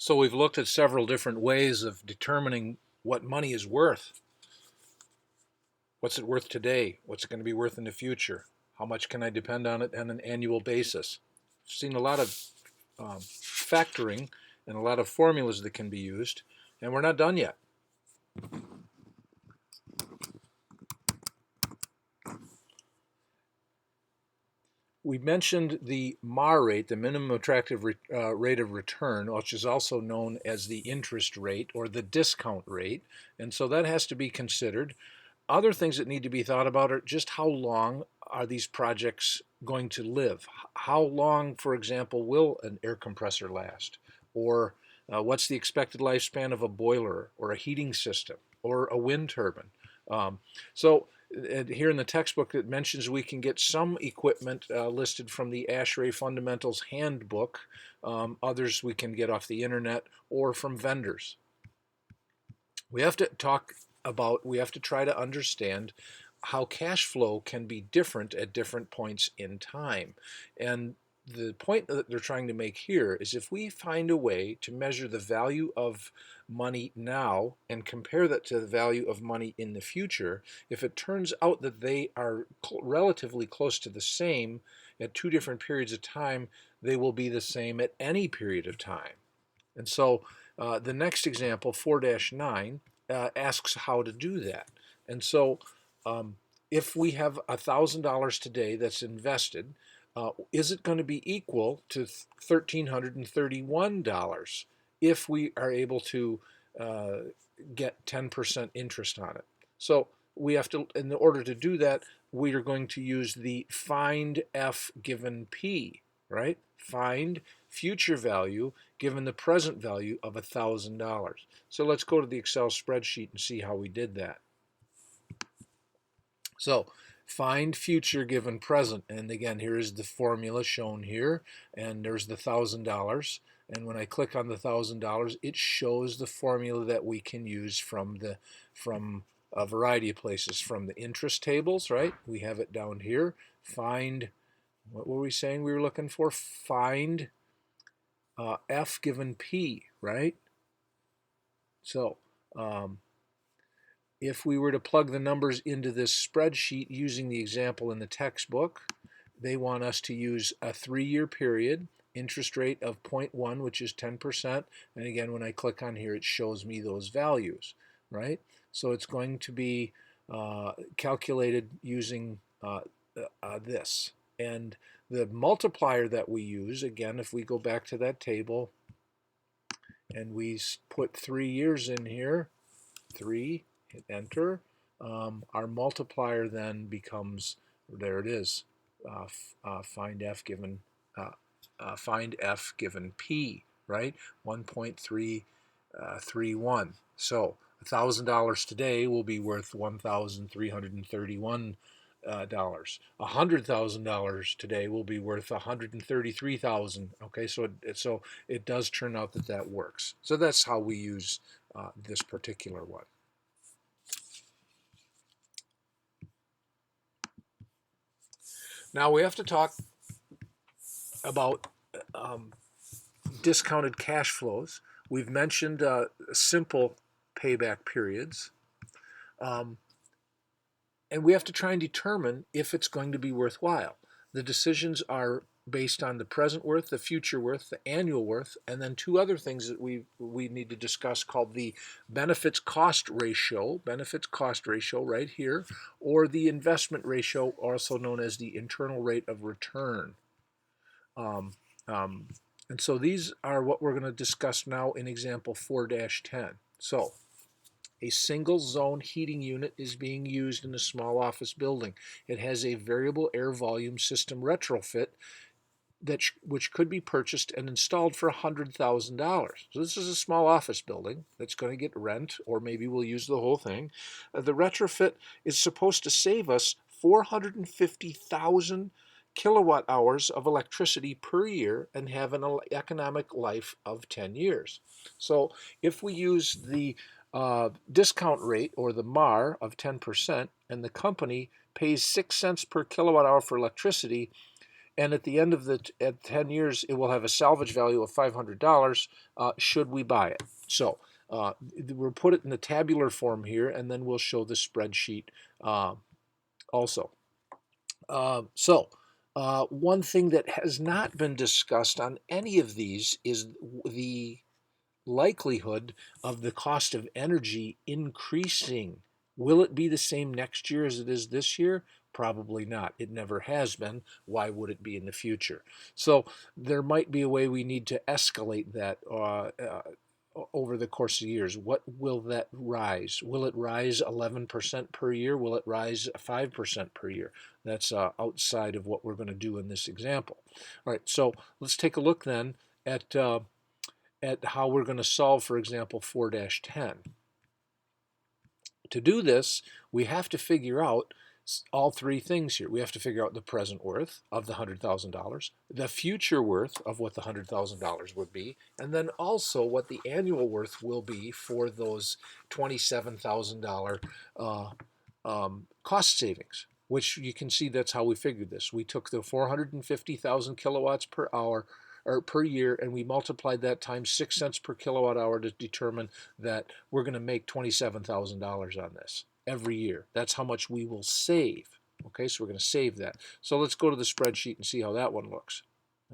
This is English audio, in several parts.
So we've looked at several different ways of determining what money is worth. What's it worth today? What's it going to be worth in the future? How much can I depend on it on an annual basis? I've seen a lot of factoring and a lot of formulas that can be used, and we're not done yet. We mentioned the MAR rate, the minimum attractive rate of return, which is also known as the interest rate or the discount rate, and so that has to be considered. Other things that need to be thought about are just how long are these projects going to live? How long, for example, will an air compressor last? Or what's the expected lifespan of a boiler or a heating system or a wind turbine? So here in the textbook it mentions we can get some equipment listed from the ASHRAE Fundamentals Handbook. Others we can get off the internet or from vendors. We have to try to understand how cash flow can be different at different points in time. And the point that they're trying to make here is if we find a way to measure the value of money now and compare that to the value of money in the future, if it turns out that they are relatively close to the same at two different periods of time, they will be the same at any period of time. And so the next example, 4-9, asks how to do that. And so if we have $1,000 today that's invested, is it going to be equal to $1,331 if we are able to get 10% interest on it? So we have to, in order to do that, we are going to use the find F given P, right? Find future value given the present value of $1,000. So let's go to the Excel spreadsheet and see how we did that. So find future given present, and again here is the formula shown here, and there's the $1,000, and when I click on the $1,000 it shows the formula that we can use from a variety of places, from the interest tables, right? We have it down here. Find, what were we saying we were looking for? Find F given P, right? So if we were to plug the numbers into this spreadsheet using the example in the textbook, they want us to use a 3-year period, interest rate of 0.1, which is 10%. And again, when I click on here, it shows me those values, right? So it's going to be calculated using this. And the multiplier that we use, again, if we go back to that table and we put 3 years in here, 3, hit enter, our multiplier then becomes, there it is, find F given P, right? 1.331. So $1,000 today will be worth $1,331. $100,000 today will be worth $133,000. Okay, so it does turn out that that works. So that's how we use this particular one. Now we have to talk about discounted cash flows. We've mentioned simple payback periods. And we have to try and determine if it's going to be worthwhile. The decisions are based on the present worth, the future worth, the annual worth, and then two other things that we need to discuss called the benefits cost ratio right here, or the investment ratio, also known as the internal rate of return. And so these are what we're going to discuss now in example 4-10. So a single zone heating unit is being used in a small office building. It has a variable air volume system retrofit which could be purchased and installed for $100,000. So this is a small office building that's going to get rent, or maybe we'll use the whole thing. The retrofit is supposed to save us 450,000 kilowatt hours of electricity per year and have an economic life of 10 years. So if we use the discount rate, or the MAR, of 10%, and the company pays 6 cents per kilowatt hour for electricity, and at the end of at 10 years, it will have a salvage value of $500 should we buy it. So we'll put it in the tabular form here, and then we'll show the spreadsheet also. One thing that has not been discussed on any of these is the likelihood of the cost of energy increasing. Will it be the same next year as it is this year? Probably not. It never has been. Why would it be in the future? So there might be a way we need to escalate that over the course of years. What will that rise? Will it rise 11% per year? Will it rise 5% per year? That's outside of what we're going to do in this example. All right, so let's take a look then at how we're going to solve, for example, 4-10. To do this, we have to figure out all three things here. We have to figure out the present worth of the $100,000, the future worth of what the $100,000 would be, and then also what the annual worth will be for those $27,000 cost savings, which you can see that's how we figured this. We took the 450,000 kilowatts per hour or per year, and we multiplied that times 6 cents per kilowatt hour to determine that we're going to make $27,000 on this every year. That's how much we will save. Okay, so we're going to save that. So let's go to the spreadsheet and see how that one looks.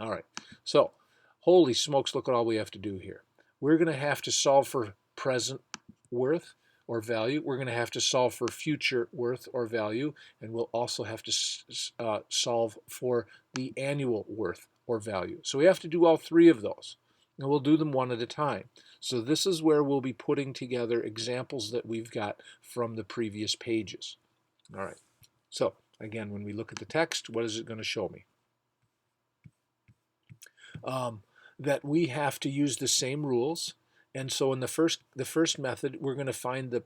All right, so holy smokes, look at all we have to do here. We're going to have to solve for present worth or value. We're going to have to solve for future worth or value, and we'll also have to solve for the annual worth or value. So we have to do all three of those, and we'll do them one at a time. So this is where we'll be putting together examples that we've got from the previous pages. All right, so again, when we look at the text, what is it going to show me? That we have to use the same rules. And so in the first method, we're going to find the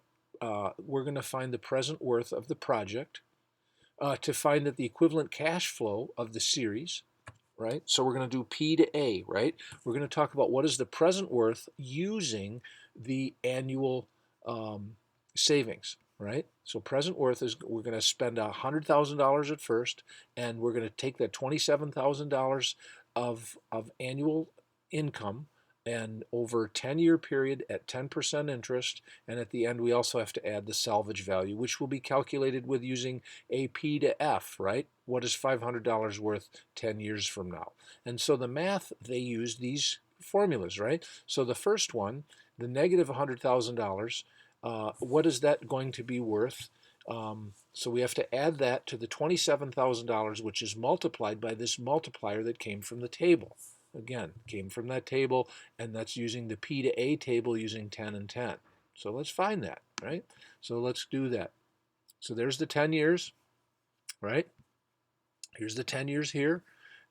present worth of the project to find that the equivalent cash flow of the series, right? So we're going to do P to A, right? We're going to talk about what is the present worth using the annual savings, right? So present worth is we're going to spend $100,000 at first, and we're going to take that $27,000 of annual income, and over a 10-year period at 10% interest, and at the end we also have to add the salvage value, which will be calculated with using a P to F, right? What is $500 worth 10 years from now? And so the math, they use these formulas, right? So the first one, the negative $100,000, what is that going to be worth? So we have to add that to the $27,000, which is multiplied by this multiplier that came from the table. Again, came from that table, and that's using the P to A table using 10 and 10. So let's find that, right? So let's do that. So there's the 10 years, right? Here's the 10 years here,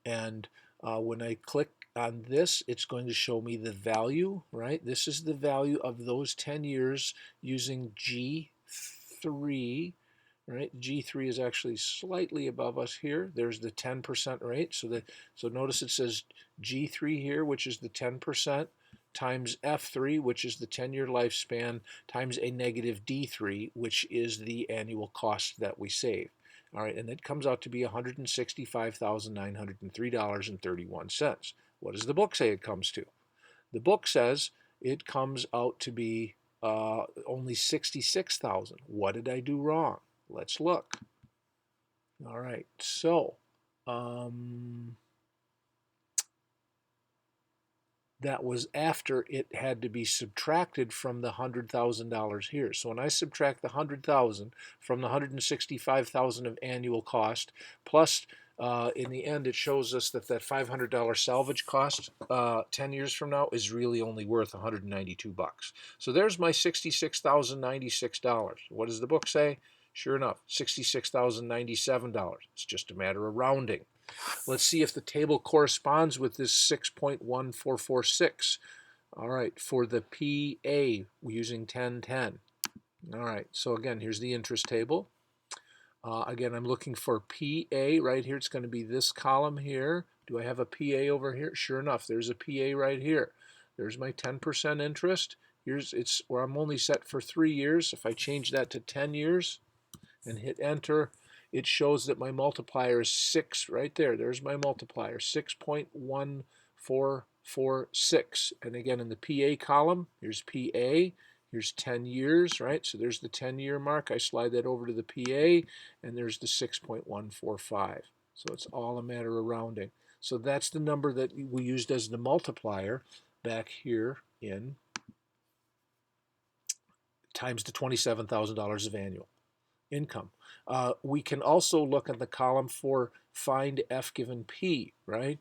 and when I click on this, it's going to show me the value, right? This is the value of those 10 years using G3, right? G3 is actually slightly above us here. There's the 10% rate. So notice it says G3 here, which is the 10%, times F3, which is the 10-year lifespan, times a negative D3, which is the annual cost that we save. All right, and it comes out to be $165,903.31. What does the book say it comes to? The book says it comes out to be only $66,000. What did I do wrong? Let's look. All right, so that was after it had to be subtracted from the $100,000 here. So when I subtract the $100,000 from the $165,000 of annual cost, plus in the end it shows us that $500 salvage cost 10 years from now is really only worth $192. So there's my $66,096. What does the book say? Sure enough, $66,097. It's just a matter of rounding. Let's see if the table corresponds with this 6.1446. All right, for the PA, we're using 1010. All right, so again, here's the interest table. Again, I'm looking for PA right here. It's going to be this column here. Do I have a PA over here? Sure enough, there's a PA right here. There's my 10% interest. Here's it's where I'm only set for 3 years. If I change that to 10 years and hit enter, it shows that my multiplier is 6 right there. There's my multiplier, 6.1446. And again, in the PA column, here's PA. Here's 10 years, right? So there's the 10-year mark. I slide that over to the PA, and there's the 6.145. So it's all a matter of rounding. So that's the number that we used as the multiplier back here in times the $27,000 of annual income. We can also look at the column for find F given P, right?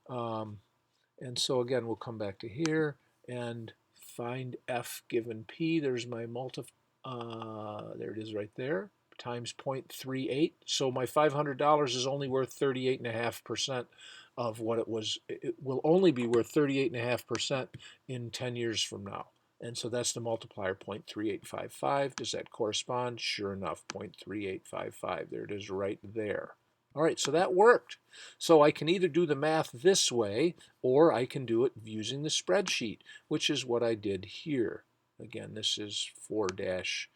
And so again, we'll come back to here and find F given P. There's my there it is right there, times 0.38. So my $500 is only worth 38.5% of what it was. It will only be worth 38.5% in 10 years from now. And so that's the multiplier, 0.3855. Does that correspond? Sure enough, 0.3855. There it is right there. All right, so that worked. So I can either do the math this way, or I can do it using the spreadsheet, which is what I did here. Again, this is 4-10.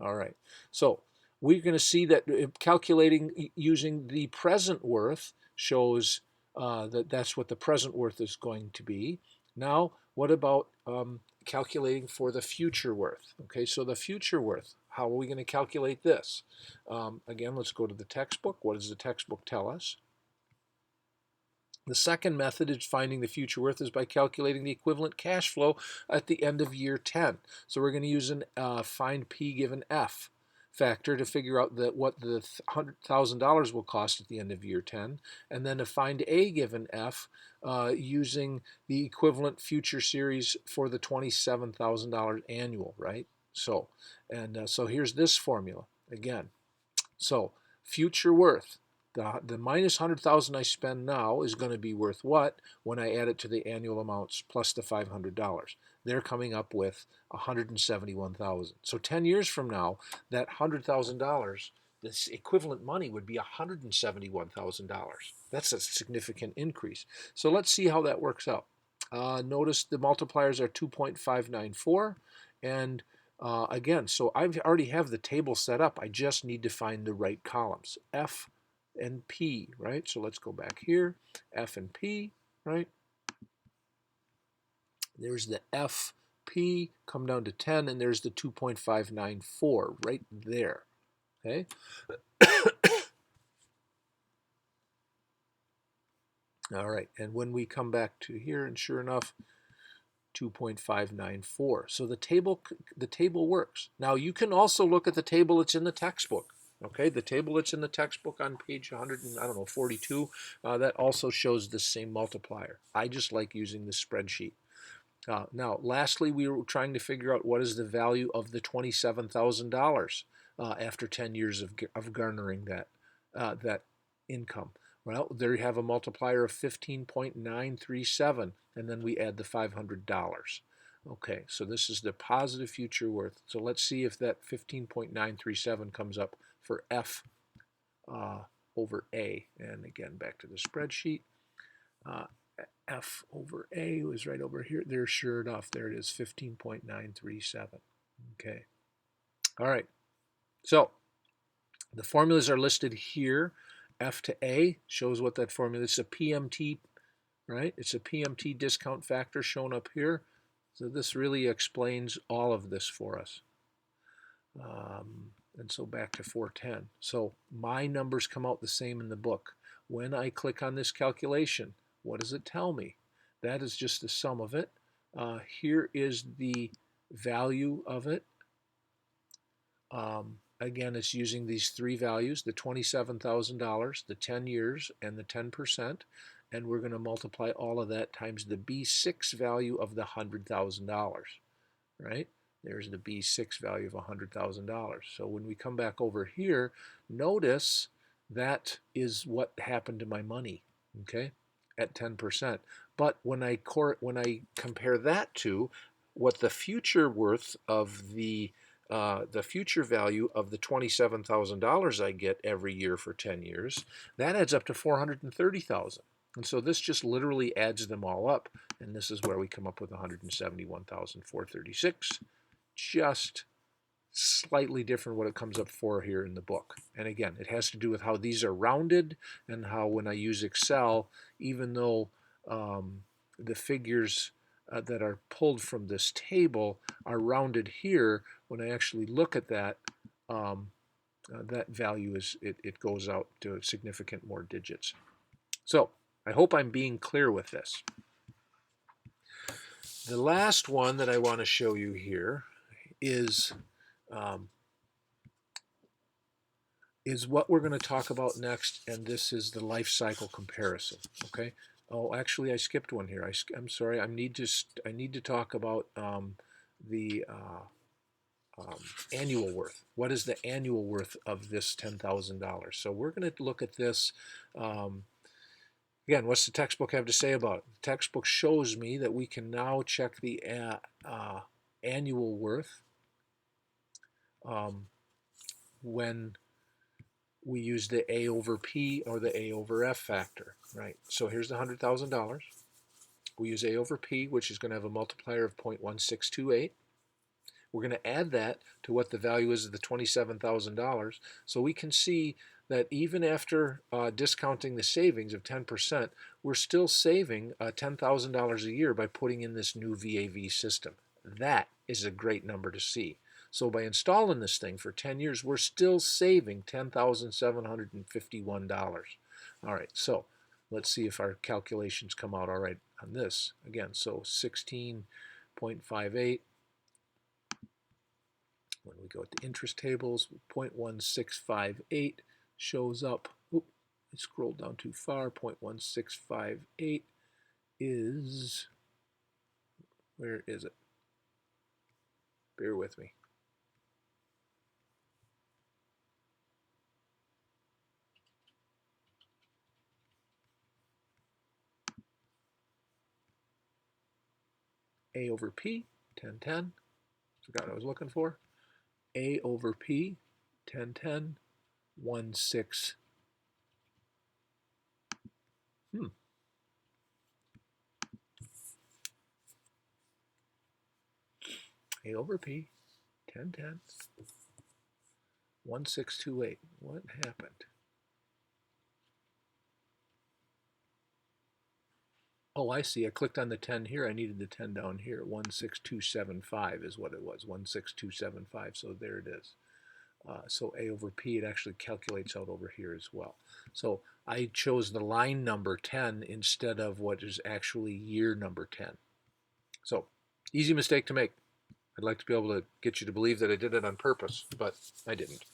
All right, so we're going to see that calculating using the present worth shows that that's what the present worth is going to be. Now, what about calculating for the future worth? Okay, so the future worth, how are we going to calculate this? Again, let's go to the textbook. What does the textbook tell us? The second method is finding the future worth is by calculating the equivalent cash flow at the end of year 10. So we're going to use an find P given F factor to figure out what the $100,000 will cost at the end of year 10, and then to find A given F using the equivalent future series for the $27,000 annual, right? So, so here's this formula again. So future worth. The minus 100,000 I spend now is going to be worth what when I add it to the annual amounts plus the $500. They're coming up with 171,000. So 10 years from now, that $100,000, this equivalent money would be $171,000. That's a significant increase. So let's see how that works out. Notice the multipliers are 2.594, and again, so I already have the table set up. I just need to find the right columns. F and P, right? So let's go back here. F and P, right? There's the FP, come down to 10, and there's the 2.594 right there, okay? All right, and when we come back to here, and sure enough, 2.594. So the table works. Now you can also look at the table that's in the textbook. Okay, the table that's in the textbook on page 42, that also shows the same multiplier. I just like using the spreadsheet. Now, lastly, we were trying to figure out what is the value of the $27,000 after 10 years of garnering that income. Well, there you have a multiplier of 15.937, and then we add the $500. Okay, so this is the positive future worth. So let's see if that 15.937 comes up for F over A. And again, back to the spreadsheet. F over A was right over here. There, sure enough, there it is, 15.937. Okay. All right. So the formulas are listed here. F to A shows what that formula is. It's a PMT, right? It's a PMT discount factor shown up here. So this really explains all of this for us. And so back to 410. So my numbers come out the same in the book. When I click on this calculation, what does it tell me? That is just the sum of it. Here is the value of it. Again, it's using these three values, the $27,000, the 10 years, and the 10%. And we're going to multiply all of that times the B6 value of the $100,000, right? There's the B6 value of $100,000. So when we come back over here, notice that is what happened to my money, okay, at 10%. But when I compare that to what the future worth of the future value of the $27,000 I get every year for 10 years, that adds up to $430,000. And so this just literally adds them all up, and this is where we come up with $171,436, just slightly different what it comes up for here in the book. And again, it has to do with how these are rounded and how when I use Excel, even though the figures that are pulled from this table are rounded here, when I actually look at that, that value it goes out to significant more digits. So I hope I'm being clear with this. The last one that I want to show you here is what we're going to talk about next, and this is the life cycle comparison. Okay. Oh, actually, I skipped one here. I'm sorry. I need to talk about the annual worth. What is the annual worth of this $10,000? So we're going to look at this. Again, what's the textbook have to say about it? The textbook shows me that we can now check the annual worth when we use the A over P or the A over F factor, right? So here's the $100,000. We use A over P, which is going to have a multiplier of 0.1628. We're going to add that to what the value is of the $27,000. So we can see that even after discounting the savings of 10%, we're still saving $10,000 a year by putting in this new VAV system. That is a great number to see. So by installing this thing for 10 years, we're still saving $10,751. All right, so let's see if our calculations come out all right on this. Again, so 16.58. When we go to interest tables, 0.1658 shows up. Oop, I scrolled down too far. 0.1658 is, where is it? Bear with me. A over P, 1010. Forgot what I was looking for. A over P, 1010, 16. A over P, 1010, 1628. What happened? Oh, I see. I clicked on the 10 here. I needed the 10 down here. 16275 is what it was. 16275. So there it is. So A over P, it actually calculates out over here as well. So I chose the line number 10 instead of what is actually year number 10. So easy mistake to make. I'd like to be able to get you to believe that I did it on purpose, but I didn't.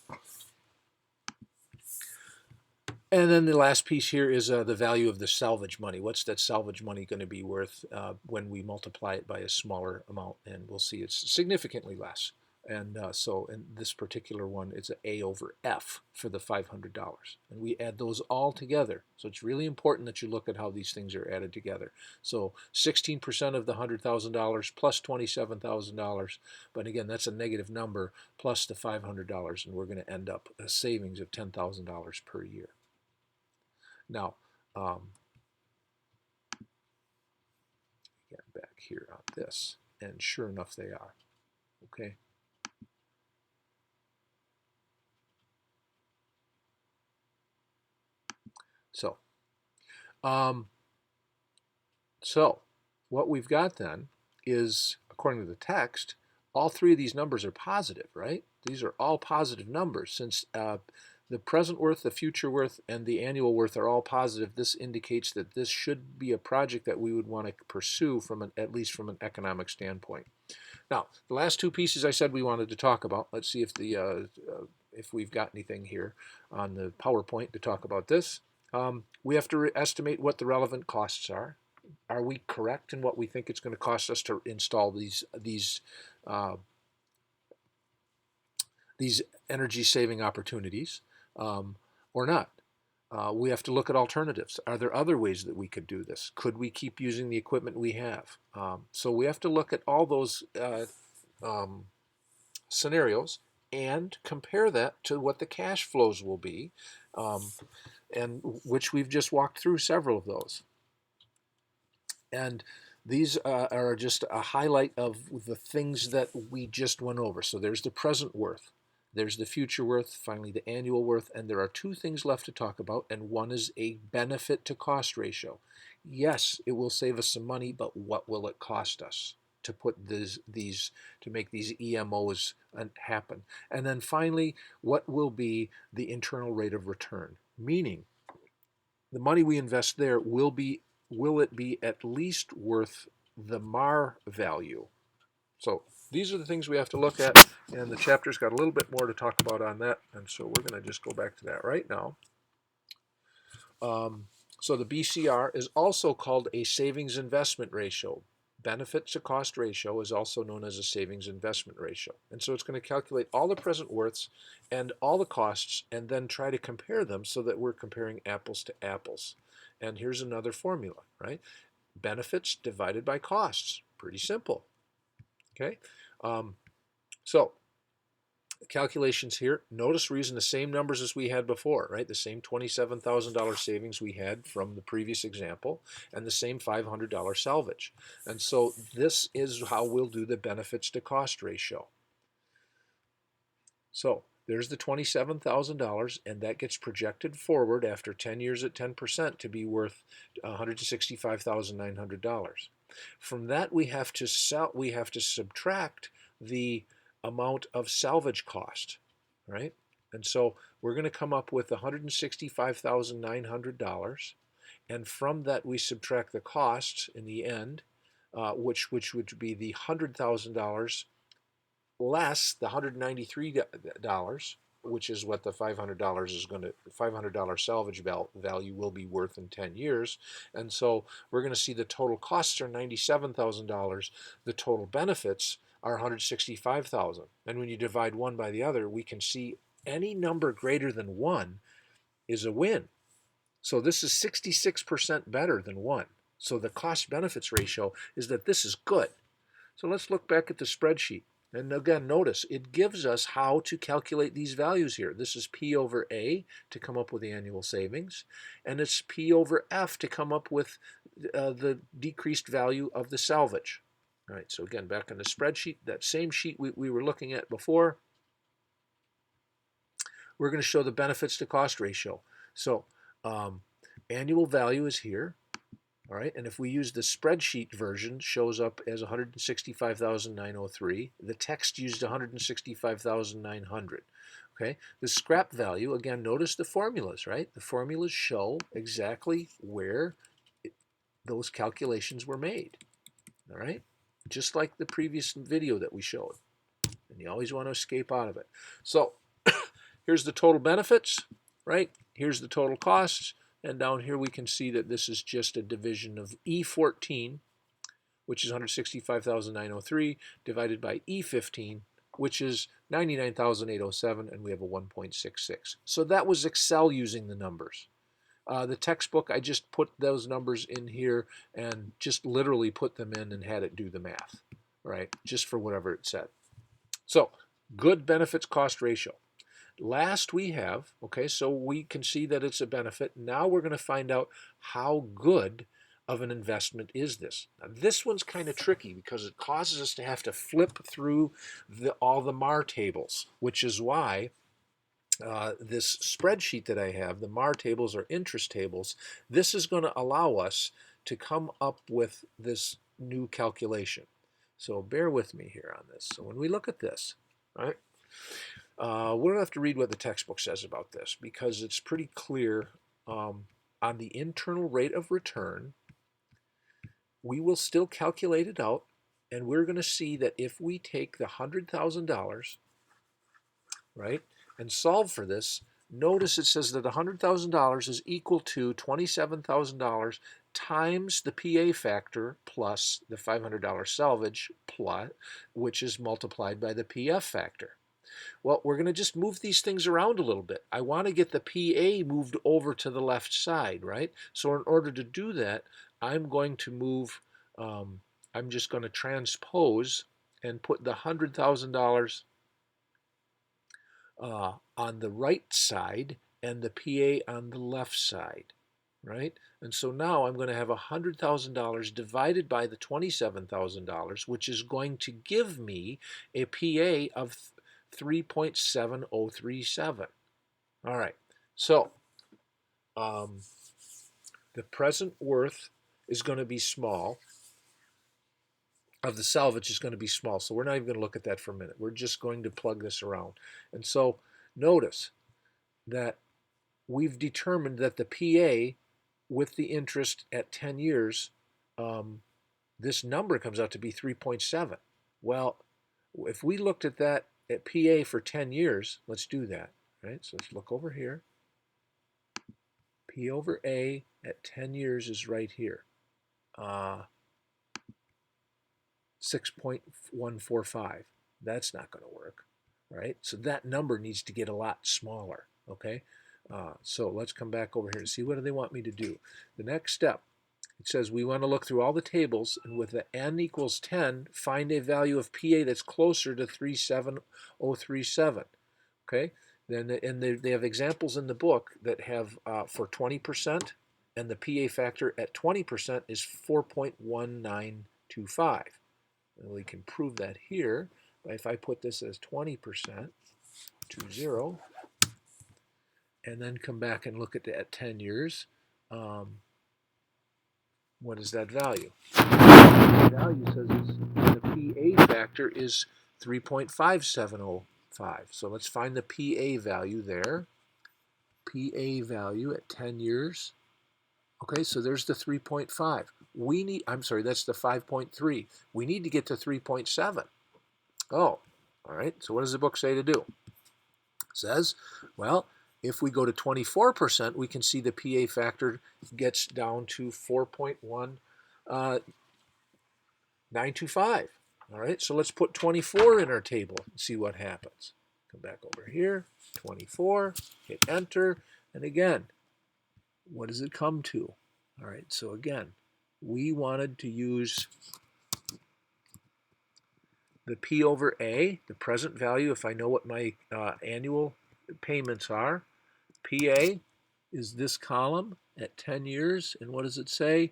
And then the last piece here is the value of the salvage money. What's that salvage money going to be worth when we multiply it by a smaller amount? And we'll see it's significantly less. And so in this particular one, it's an A over F for the $500. And we add those all together. So it's really important that you look at how these things are added together. So 16% of the $100,000 plus $27,000. But again, that's a negative number plus the $500. And we're going to end up a savings of $10,000 per year. Now, get back here on this. And sure enough, they are. Okay. So what we've got then is, according to the text, all three of these numbers are positive, right? These are all positive numbers. Since the present worth, the future worth, and the annual worth are all positive, this indicates that this should be a project that we would want to pursue at least from an economic standpoint. Now, the last two pieces I said we wanted to talk about. Let's see if we've got anything here on the PowerPoint to talk about this. We have to estimate what the relevant costs are. Are we correct in what we think it's going to cost us to install these energy-saving opportunities, or not? We have to look at alternatives. Are there other ways that we could do this? Could we keep using the equipment we have? So we have to look at all those scenarios and compare that to what the cash flows will be, and which we've just walked through several of those. And these are just a highlight of the things that we just went over. So there's the present worth, there's the future worth, finally the annual worth, and there are two things left to talk about, and one is a benefit to cost ratio. Yes, it will save us some money, but what will it cost us to put these to make these EMOs happen? And then finally, what will be the internal rate of return? Meaning, the money we invest there will it be at least worth the MAR value? So these are the things we have to look at, and the chapter's got a little bit more to talk about on that, and so we're going to just go back to that right now. So the BCR is also called a savings investment ratio. Benefit to cost ratio is also known as a savings investment ratio. And so it's going to calculate all the present worths and all the costs and then try to compare them so that we're comparing apples to apples. And here's another formula, right? Benefits divided by costs. Pretty simple. Okay? So calculations here. Notice we're using the same numbers as we had before, right? The same $27,000 savings we had from the previous example and the same $500 salvage. And so this is how we'll do the benefits to cost ratio. So there's the $27,000, and that gets projected forward after 10 years at 10% to be worth $165,900. From that, we have to subtract the amount of salvage cost, right? And so we're going to come up with $165,900, and from that we subtract the costs in the end, which would be the $100,000 less the $193, which is what the $500 is going to $500 salvage value will be worth in 10 years. And so we're going to see the total costs are $97,000. The total benefits are $165,000. And when you divide one by the other, we can see any number greater than 1 is a win. So this is 66% better than 1. So the cost benefits ratio is that this is good. So let's look back at the spreadsheet. And again, notice it gives us how to calculate these values here. This is P over A to come up with the annual savings, and it's P over F to come up with the decreased value of the salvage. All right, so again, back on the spreadsheet, that same sheet we were looking at before, we're going to show the benefits to cost ratio. So annual value is here. All right, and if we use the spreadsheet version, shows up as 165,903. The text used 165,900. Okay, the scrap value, again, notice the formulas, right? The formulas show exactly where those calculations were made. All right, just like the previous video that we showed. And you always want to escape out of it. So here's the total benefits, right? Here's the total costs. And down here we can see that this is just a division of E14, which is 165,903, divided by E15, which is 99,807, and we have a 1.66. So that was Excel using the numbers. The textbook, I just put those numbers in here and just literally put them in and had it do the math, right? Just for whatever it said. So, good benefits cost ratio. Last we have, okay, so we can see that it's a benefit. Now we're going to find out how good of an investment is this. Now this one's kind of tricky because it causes us to have to flip through all the MAR tables, which is why this spreadsheet that I have, the MAR tables or interest tables, this is going to allow us to come up with this new calculation. So bear with me here on this. So when we look at this, right? We don't have to read what the textbook says about this because it's pretty clear. On the internal rate of return, we will still calculate it out, and we're going to see that if we take the $100,000, right, and solve for this, notice it says that $100,000 is equal to $27,000 times the PA factor plus the $500 salvage plus, which is multiplied by the PF factor. Well, we're going to just move these things around a little bit. I want to get the PA moved over to the left side, right? So in order to do that, I'm going to move, I'm just going to transpose and put the $100,000 on the right side and the PA on the left side. right? And so now I'm going to have $100,000 divided by the $27,000, which is going to give me a PA of 3.7037. All right, so um, the present worth is going to be small, of the salvage is going to be small. So we're not even going to look at that for a minute. We're just going to plug this around. And so notice that we've determined that the PA with the interest at 10 years, this number comes out to be 3.7. Well, if we looked at that at PA for 10 years, let's do that, right? So let's look over here. P over A at 10 years is right here. 6.145. That's not going to work, right? So that number needs to get a lot smaller, okay? So let's come back over here and see what do they want me to do. The next step, it says we want to look through all the tables, and with the n equals 10, find a value of PA that's closer to 37037, okay? Then, and they have examples in the book that have for 20%, and the PA factor at 20% is 4.1925. And we can prove that here by if I put this as 20%, 20, and then come back and look at at 10 years. What is that value? The value says the PA factor is 3.5705. So let's find the PA value there. PA value at 10 years. Okay, so there's the 3.5. We need, I'm sorry, that's the 5.3. We need to get to 3.7. Oh, all right, so what does the book say to do? It says, well, if we go to 24%, we can see the PA factor gets down to 4.925. All right, so let's put 24 in our table and see what happens. Come back over here, 24, hit enter, and again, what does it come to? All right, so again, we wanted to use the P over A, the present value, if I know what my annual payments are. PA is this column at 10 years, and what does it say?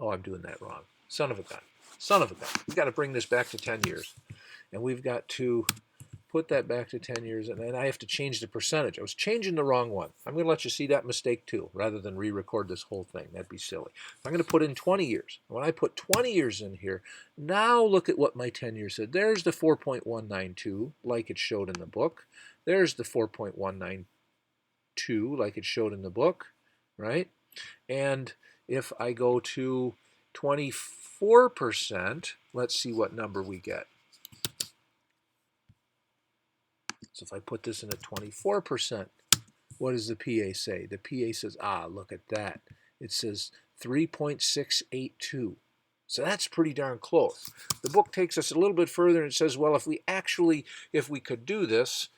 Oh, I'm doing that wrong. Son of a gun. Son of a gun. We've got to bring this back to 10 years. And we've got to put that back to 10 years, and then I have to change the percentage. I was changing the wrong one. I'm going to let you see that mistake too, rather than re-record this whole thing. That'd be silly. I'm going to put in 20 years. When I put 20 years in here, now look at what my 10 years said. There's the 4.192, like it showed in the book. There's the 4.192, like it showed in the book, right? And if I go to 24%, let's see what number we get. So if I put this in at 24%, what does the PA say? The PA says, look at that. It says 3.682. So that's pretty darn close. The book takes us a little bit further and says, well, if we could do this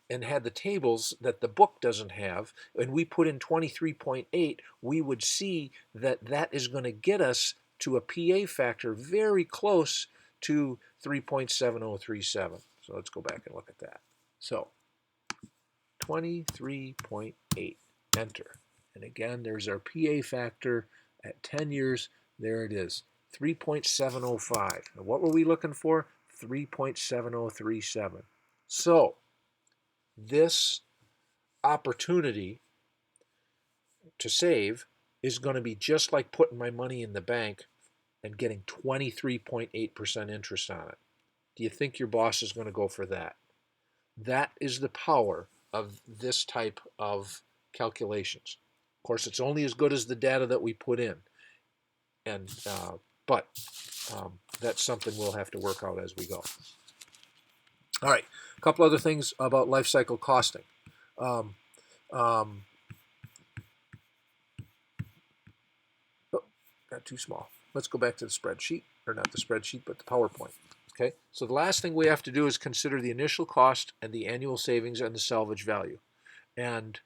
and had the tables that the book doesn't have, and we put in 23.8, we would see that that is going to get us to a PA factor very close to 3.7037. So let's go back and look at that. So 23.8, enter. And again, there's our PA factor at 10 years. There it is, 3.705. And what were we looking for? 3.7037. So this opportunity to save is going to be just like putting my money in the bank and getting 23.8% interest on it. Do you think your boss is going to go for that? That is the power of this type of calculations. Of course, it's only as good as the data that we put in, and but that's something we'll have to work out as we go. All right, a couple other things about life cycle costing. Oh, got too small. Let's go back to the spreadsheet, or not the spreadsheet, but the PowerPoint. Okay, so the last thing we have to do is consider the initial cost and the annual savings and the salvage value. And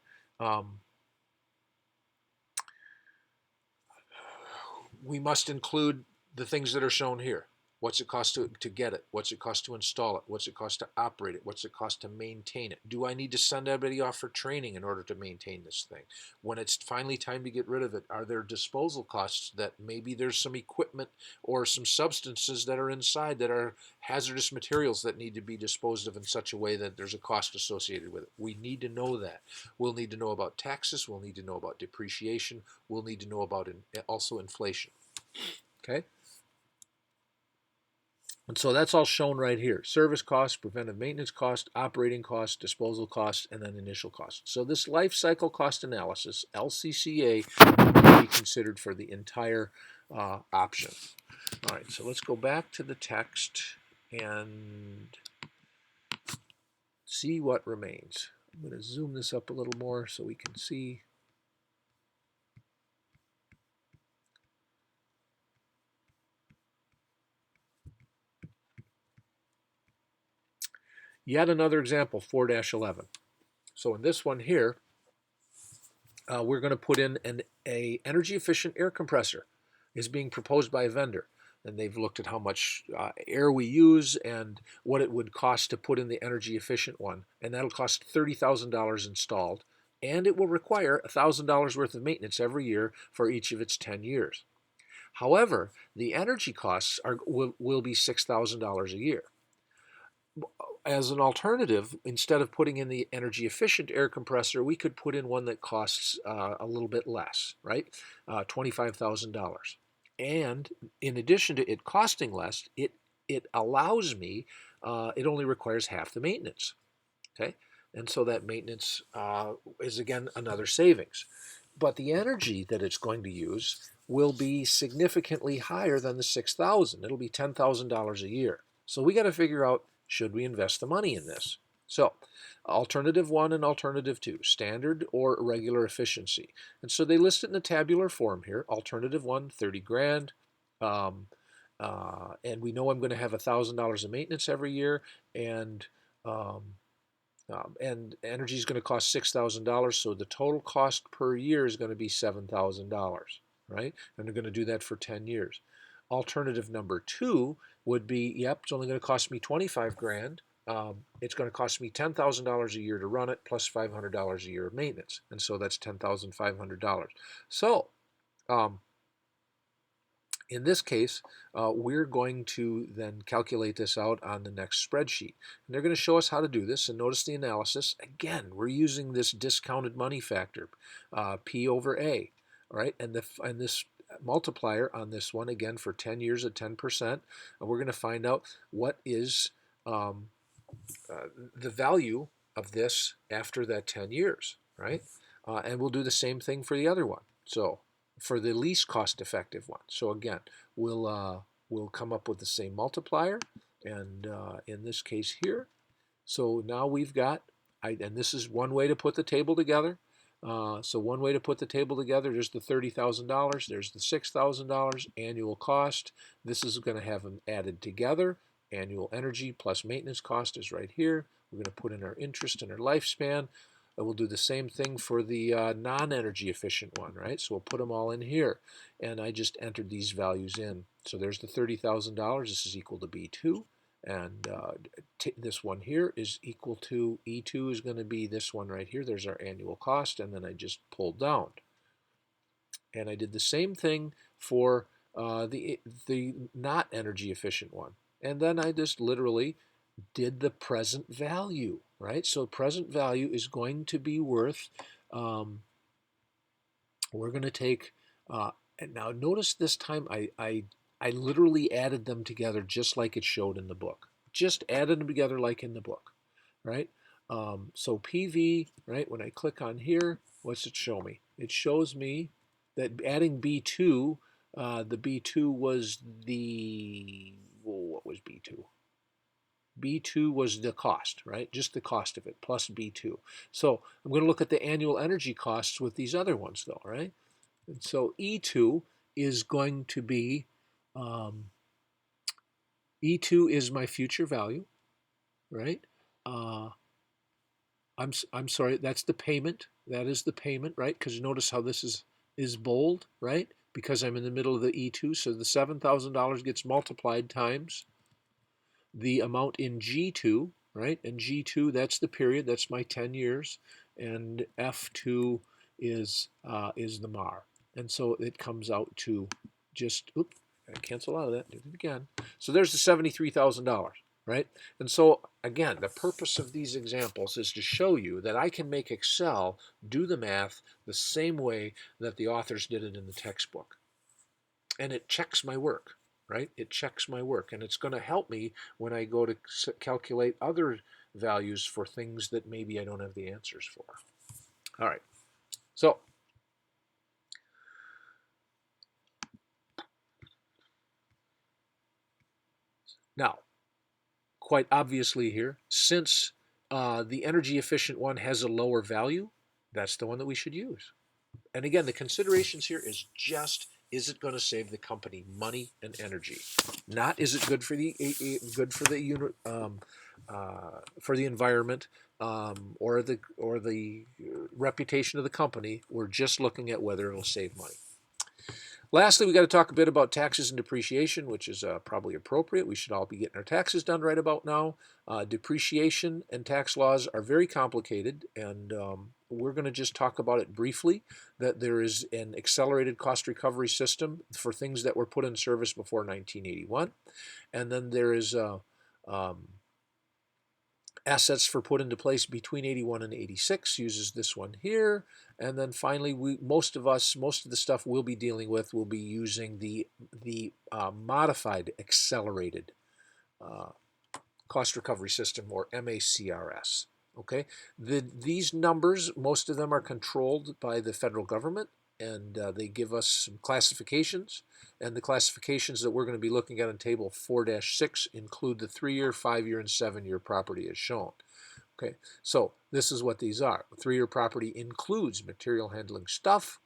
we must include the things that are shown here. What's it cost to get it? What's it cost to install it? What's it cost to operate it? What's it cost to maintain it? Do I need to send everybody off for training in order to maintain this thing? When it's finally time to get rid of it, are there disposal costs that maybe there's some equipment or some substances that are inside that are hazardous materials that need to be disposed of in such a way that there's a cost associated with it? We need to know that. We'll need to know about taxes. We'll need to know about depreciation. We'll need to know about also inflation. Okay? And so that's all shown right here. Service cost, preventive maintenance cost, operating cost, disposal cost, and then initial cost. So this life cycle cost analysis, LCCA, will be considered for the entire option. All right, so let's go back to the text and see what remains. I'm going to zoom this up a little more so we can see. Yet another example, 4-11. So in this one here, we're going to put in an energy efficient air compressor is being proposed by a vendor. And they've looked at how much air we use and what it would cost to put in the energy efficient one. And that'll cost $30,000 installed. And it will require $1,000 worth of maintenance every year for each of its 10 years. However, the energy costs will be $6,000 a year. As an alternative, instead of putting in the energy efficient air compressor, we could put in one that costs a little bit less, right? $25,000. And in addition to it costing less, it allows me, it only requires half the maintenance, okay? And so that maintenance is, again, another savings. But the energy that it's going to use will be significantly higher than the $6,000. It'll be $10,000 a year. So we got to figure out, should we invest the money in this? So alternative 1 and alternative 2, standard or regular efficiency. And so they list it in the tabular form here. Alternative 1, 30 grand. And we know I'm going to have $1,000 of maintenance every year, and energy is going to cost $6,000, so the total cost per year is going to be $7,000, right? And they're going to do that for 10 years. Alternative number 2 would be, yep, it's only going to cost me 25 grand. It's going to cost me $10,000 a year to run it, plus $500 a year of maintenance, and so that's $10,500. So in this case, we're going to then calculate this out on the next spreadsheet. And they're going to show us how to do this. And notice the analysis. Again, we're using this discounted money factor, P over A. All right? And this multiplier on this one, again, for 10 years at 10%. And we're going to find out what is the value of this after that 10 years. Right? And we'll do the same thing for the other one. So for the least cost-effective one. So again, we'll come up with the same multiplier, and in this case here. So now we've got, and this is one way to put the table together. So one way to put the table together, there's the $30,000, there's the $6,000 annual cost. This is going to have them added together. Annual energy plus maintenance cost is right here. We're going to put in our interest and our lifespan. We'll do the same thing for the non-energy efficient one, right? So we'll put them all in here. And I just entered these values in. So there's the $30,000. This is equal to B2. And this one here is equal to, E2 is going to be this one right here. There's our annual cost. And then I just pulled down. And I did the same thing for the not energy efficient one. And then I just literally did the present value, right? So present value is going to be worth, we're going to take, and now notice this time I literally added them together just like it showed in the book. Just added them together like in the book, right? So PV, right, when I click on here, what's it show me? It shows me that adding B2, the B2 was the, what was B2? B2 was the cost, right? Just the cost of it, plus B2. So I'm going to look at the annual energy costs with these other ones, though, right? And so E2 is going to be, E2 is my future value, right? I'm sorry, that's the payment. That is the payment, right? Because you notice how this is bold, right? because I'm in the middle of the E2. So the $7,000 gets multiplied times the amount in G2, right? And G2, that's the period, that's my 10 years, and F2 is the MAR. And so it comes out to just, oops, I cancel out of that, did it again. So there's the $73,000, right? And so again, the purpose of these examples is to show you that I can make Excel do the math the same way that the authors did it in the textbook. And it checks my work, right? It checks my work, and it's going to help me when I go to calculate other values for things that maybe I don't have the answers for. All right, so now, quite obviously here, since the energy efficient one has a lower value, that's the one that we should use. And again, the considerations here is just, is it going to save the company money and energy? Not, is it good for the for the environment or the reputation of the company? We're just looking at whether it'll save money. Lastly, we got to talk a bit about taxes and depreciation, which is probably appropriate. We should all be getting our taxes done right about now. Depreciation and tax laws are very complicated, and we're going to just talk about it briefly, that there is an accelerated cost recovery system for things that were put in service before 1981. And then there is assets for put into place between 81 and 86 uses this one here. And then finally, most of the stuff we'll be dealing with will be using the modified accelerated cost recovery system, or MACRS. Okay, these numbers, most of them are controlled by the federal government, and they give us some classifications. And the classifications that we're going to be looking at in Table 4-6 include the 3-year, 5-year, and 7-year property as shown. Okay, so this is what these are. 3-year property includes material handling stuff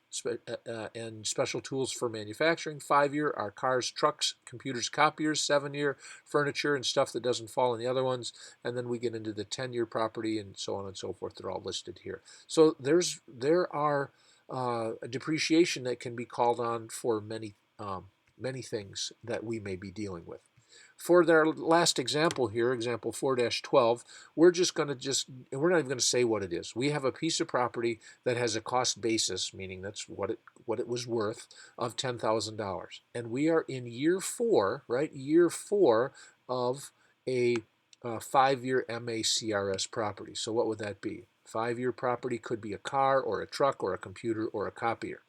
and special tools for manufacturing. 5-year are cars, trucks, computers, copiers. 7-year, furniture and stuff that doesn't fall in the other ones. And then we get into the 10-year property and so on and so forth. They're all listed here. So there are depreciation that can be called on for many things that we may be dealing with. For their last example here, example 4-12, we're not even going to say what it is. We have a piece of property that has a cost basis, meaning that's what it was worth, of $10,000. And we are in year 4, right? Year 4 of a 5-year MACRS property. So what would that be? 5-year property could be a car or a truck or a computer or a copier.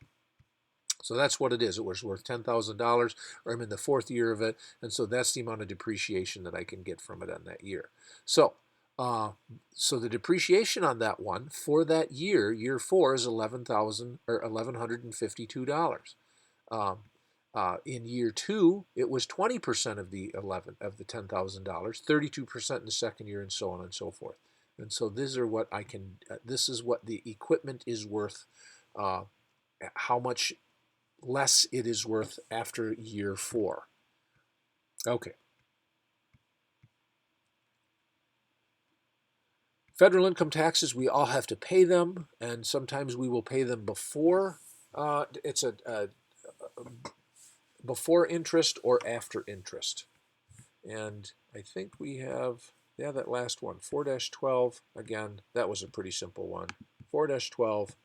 So that's what it is. It was worth $10,000, or I'm in the 4th year of it, and so that's the amount of depreciation that I can get from it on that year. So, so the depreciation on that one for that year, year 4, is $1,152. In year 2, it was 20% of the $10,000, 32% in the 2nd year, and so on and so forth. And so these are what I can. This is what the equipment is worth. How much less it is worth after year 4. Okay. Federal income taxes, we all have to pay them, and sometimes we will pay them before. It's before interest or after interest. And I think we have, yeah, that last one, 4-12. Again, that was a pretty simple one. 4-12,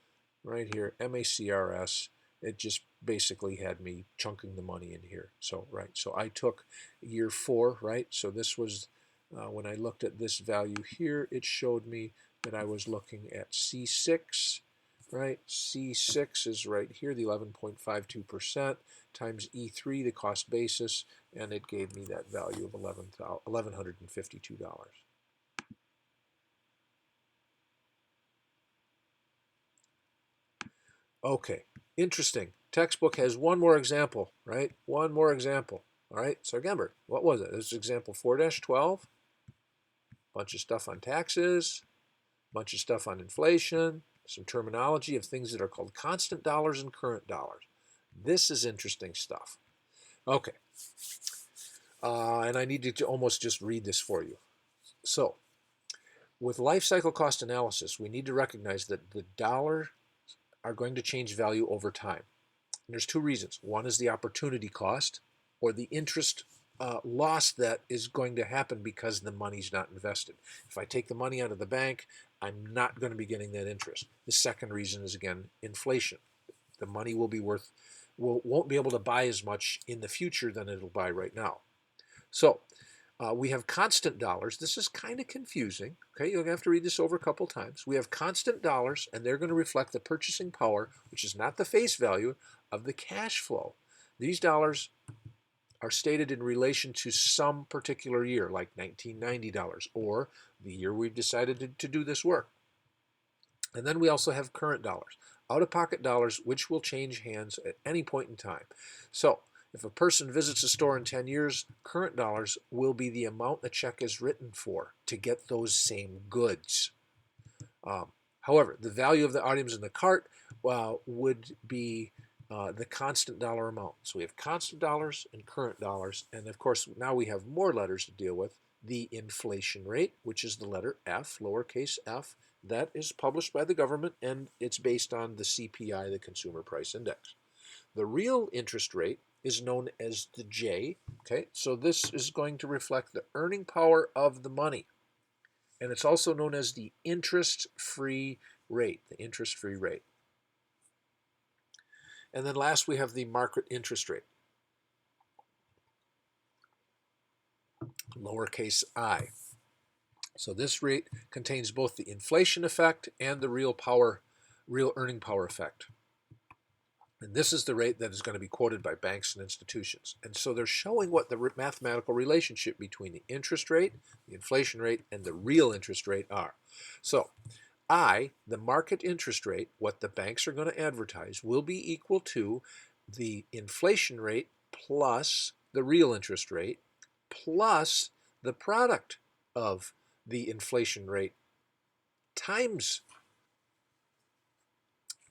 right here, MACRS. It just basically had me chunking the money in here. So, right, so I took year 4, right? So this was, when I looked at this value here, it showed me that I was looking at C6, right? C6 is right here, the 11.52% times E3, the cost basis, and it gave me that value of $1,152. Okay, interesting. Textbook has one more example, right? One more example. All right, so remember, what was it? This is example 4-12. Bunch of stuff on taxes, bunch of stuff on inflation, some terminology of things that are called constant dollars and current dollars. This is interesting stuff. Okay, and I need to almost just read this for you. So, with life cycle cost analysis, we need to recognize that the dollar are going to change value over time. there's two reasons. One is the opportunity cost, or the interest loss that is going to happen because the money's not invested. If I take the money out of the bank, I'm not going to be getting that interest. The second reason is, again, inflation. The money will be worth, won't be able to buy as much in the future than it'll buy right now. So we have constant dollars. This is kind of confusing. Okay, you're going to have to read this over a couple times. We have constant dollars, and they're going to reflect the purchasing power, which is not the face value of the cash flow. These dollars are stated in relation to some particular year, like $1990, or the year we've decided to do this work. And then we also have current dollars, out-of-pocket dollars, which will change hands at any point in time. So if a person visits a store in 10 years, current dollars will be the amount the check is written for to get those same goods. However, the value of the items in the cart would be the constant dollar amount. So we have constant dollars and current dollars. And of course, now we have more letters to deal with. The inflation rate, which is the letter F, lowercase f, that is published by the government, and it's based on the CPI, the Consumer Price Index. The real interest rate is known as the J. Okay, so this is going to reflect the earning power of the money. And it's also known as the interest-free rate, the interest-free rate. And then last, we have the market interest rate, lowercase I. So this rate contains both the inflation effect and the real earning power effect. And this is the rate that is going to be quoted by banks and institutions. And so they're showing what the mathematical relationship between the interest rate, the inflation rate, and the real interest rate are. So I, the market interest rate, what the banks are going to advertise, will be equal to the inflation rate plus the real interest rate plus the product of the inflation rate times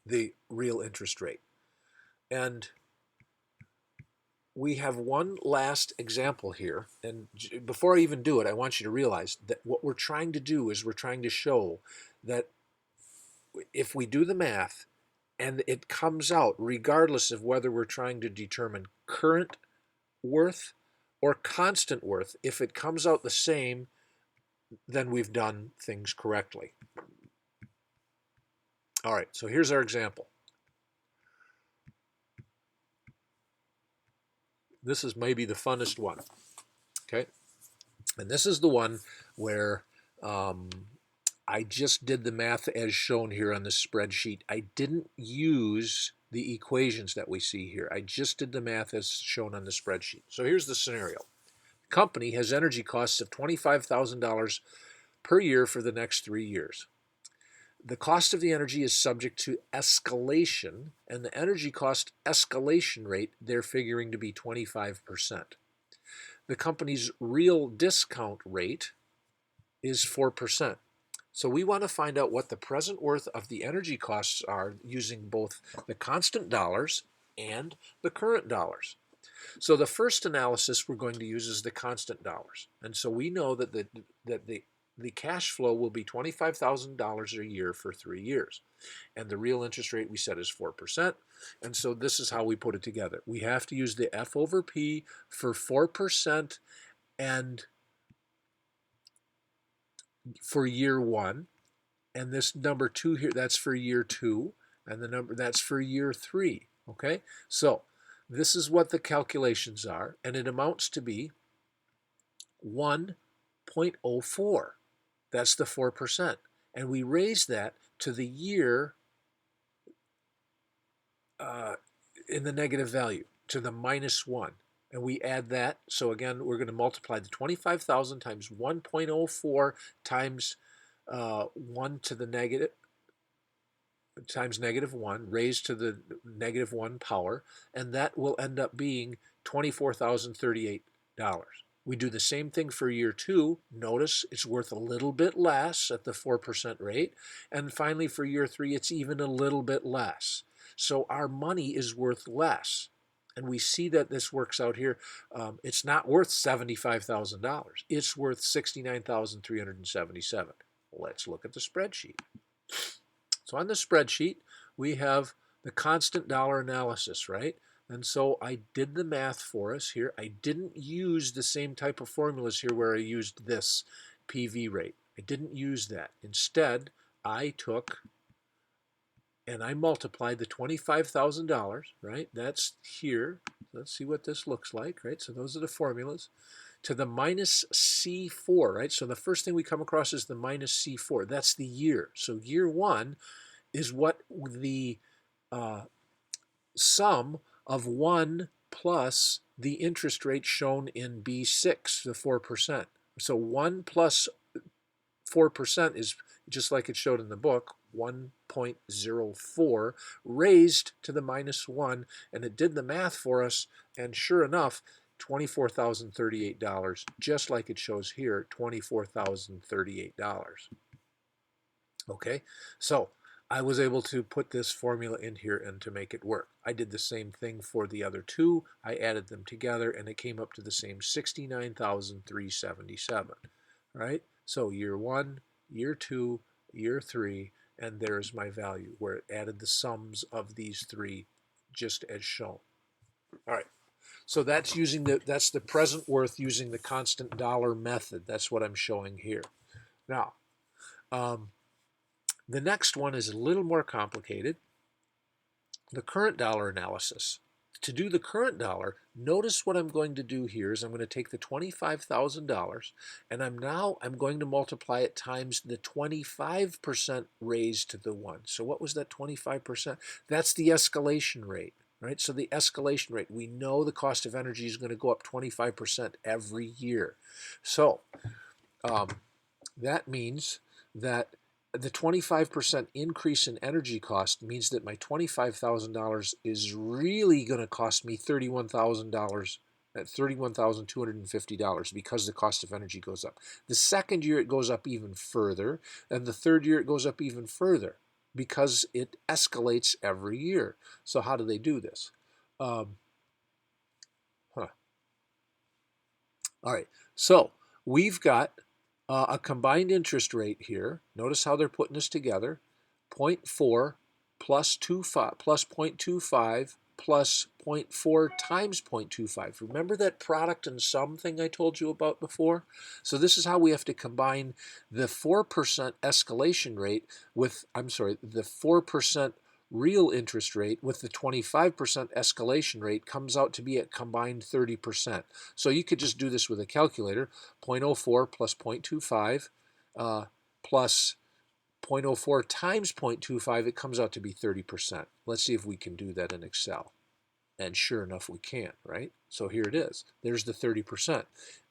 the real interest rate. And we have one last example here. And before I even do it, I want you to realize that what we're trying to do is we're trying to show that if we do the math and it comes out, regardless of whether we're trying to determine current worth or constant worth, if it comes out the same, then we've done things correctly. All right, so here's our example. This is maybe the funnest one, okay? And this is the one where I just did the math as shown here on this spreadsheet. I didn't use the equations that we see here. I just did the math as shown on the spreadsheet. So here's the scenario. The company has energy costs of $25,000 per year for the next 3 years. The cost of the energy is subject to escalation, and the energy cost escalation rate they're figuring to be 25%. The company's real discount rate is 4%. So we want to find out what the present worth of the energy costs are using both the constant dollars and the current dollars. So the first analysis we're going to use is the constant dollars. And so we know that the cash flow will be $25,000 a year for 3 years. And the real interest rate we said is 4%. And so this is how we put it together. We have to use the F over P for 4% and for year 1. And this number 2 here, that's for year 2. And the number that's for year 3. Okay? So this is what the calculations are. And it amounts to be 1.04. That's the 4%. And we raise that to the year in the negative value, to the -1. And we add that. So again, we're going to multiply the 25,000 times 1.04 times 1 to the negative, times -1, raised to the -1 power. And that will end up being $24,038. We do the same thing for year 2. Notice it's worth a little bit less at the 4% rate. And finally, for year 3, it's even a little bit less. So our money is worth less. And we see that this works out here. It's not worth $75,000. It's worth $69,377. Let's look at the spreadsheet. So on the spreadsheet, we have the constant dollar analysis, right? And so I did the math for us here. I didn't use the same type of formulas here where I used this PV rate. I didn't use that. Instead, I took and I multiplied the $25,000, right? That's here. Let's see what this looks like, right? So those are the formulas. To the minus C4, right? So the first thing we come across is the minus C4. That's the year. So year one is what the uh, sum of 1 plus the interest rate shown in B6, the 4%. So 1 plus 4% is just like it showed in the book, 1.04 raised to the minus 1, and it did the math for us, and sure enough, $24,038, just like it shows here, $24,038. Okay, so I was able to put this formula in here and to make it work. I did the same thing for the other two. I added them together and it came up to the same 69,377, right? So year one, year two, year three, and there's my value where it added the sums of these three just as shown. All right. So that's the present worth using the constant dollar method. That's what I'm showing here. Now, the next one is a little more complicated. The current dollar analysis. To do the current dollar, notice what I'm going to do here is I'm going to take the $25,000 and I'm going to multiply it times the 25% raised to the 1. So what was that 25%? That's the escalation rate, right? So the escalation rate, we know the cost of energy is going to go up 25% every year. So that means that the 25% increase in energy cost means that my $25,000 is really going to cost me $31,000 at $31,250 because the cost of energy goes up. The second year it goes up even further, and the third year it goes up even further because it escalates every year. So how do they do this? All right, so we've got a combined interest rate here. Notice how they're putting this together. 0.4 plus 0.25 plus 0.4 times 0.25. Remember that product and sum thing I told you about before? So this is how we have to combine the 4% escalation rate with, the 4% real interest rate with the 25% escalation rate comes out to be a combined 30%. So you could just do this with a calculator. 0.04 plus 0.25 plus 0.04 times 0.25, it comes out to be 30%. Let's see if we can do that in Excel. And sure enough, we can, right? So here it is. There's the 30%.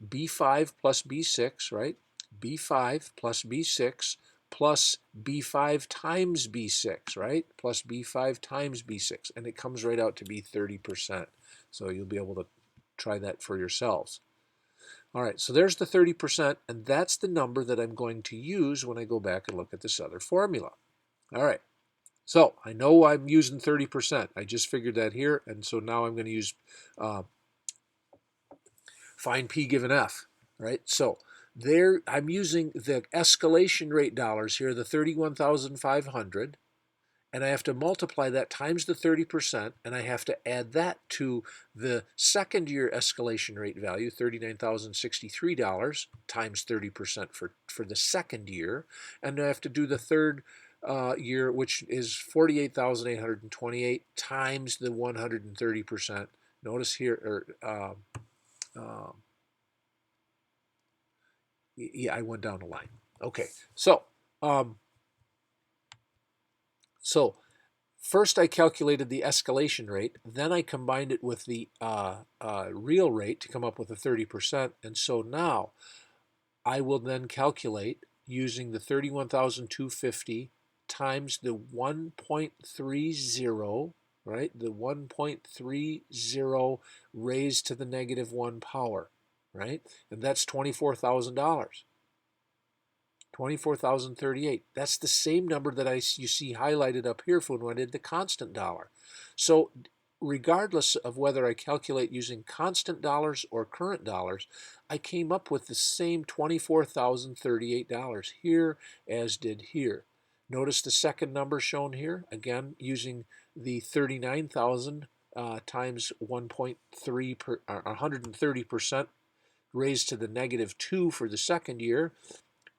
B5 plus B6, right? B5 plus B6 plus B5 times B6, right? Plus B5 times B6. And it comes right out to be 30%. So you'll be able to try that for yourselves. All right, so there's the 30%, and that's the number that I'm going to use when I go back and look at this other formula. All right, so I know I'm using 30%. I just figured that here, and so now I'm going to use find P given F, right? So there I'm using the escalation rate dollars here, the 31,500, and I have to multiply that times the 30%, and I have to add that to the second year escalation rate value, $39,063 times 30% for the second year, and I have to do the third year, which is 48,828 times the 130%. Notice here, yeah, I went down the line. Okay, so first I calculated the escalation rate, then I combined it with the real rate to come up with the 30%, and so now I will then calculate using the 31,250 times the 1.30, right? The 1.30 raised to the negative 1 power, right? And that's $24,000. 24,038. That's the same number that you see highlighted up here for when I did the constant dollar. So regardless of whether I calculate using constant dollars or current dollars, I came up with the same $24,038 here as did here. Notice the second number shown here, again using the 39,000 times 1.3 per 130% raised to the -2 for the second year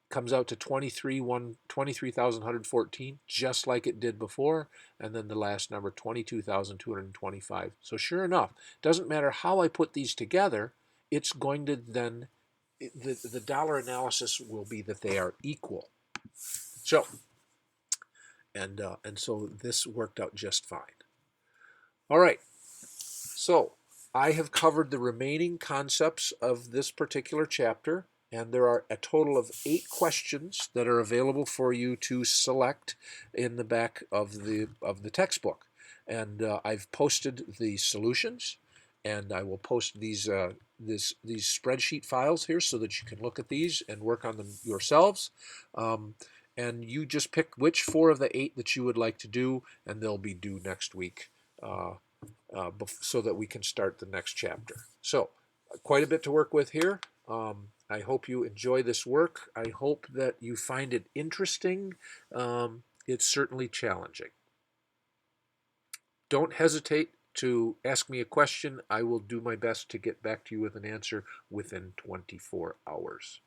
comes out to 23,114, just like it did before, and then the last number 22,225. So sure enough, doesn't matter how I put these together, it's going to then the dollar analysis will be that they are equal. So and so this worked out just fine. All right. So I have covered the remaining concepts of this particular chapter, and there are a total of 8 questions that are available for you to select in the back of the textbook. And I've posted the solutions, and I will post these these spreadsheet files here so that you can look at these and work on them yourselves. And you just pick which 4 of the 8 that you would like to do, and they'll be due next week. So that we can start the next chapter. So quite a bit to work with here. I hope you enjoy this work. I hope that you find it interesting. It's certainly challenging. Don't hesitate to ask me a question. I will do my best to get back to you with an answer within 24 hours.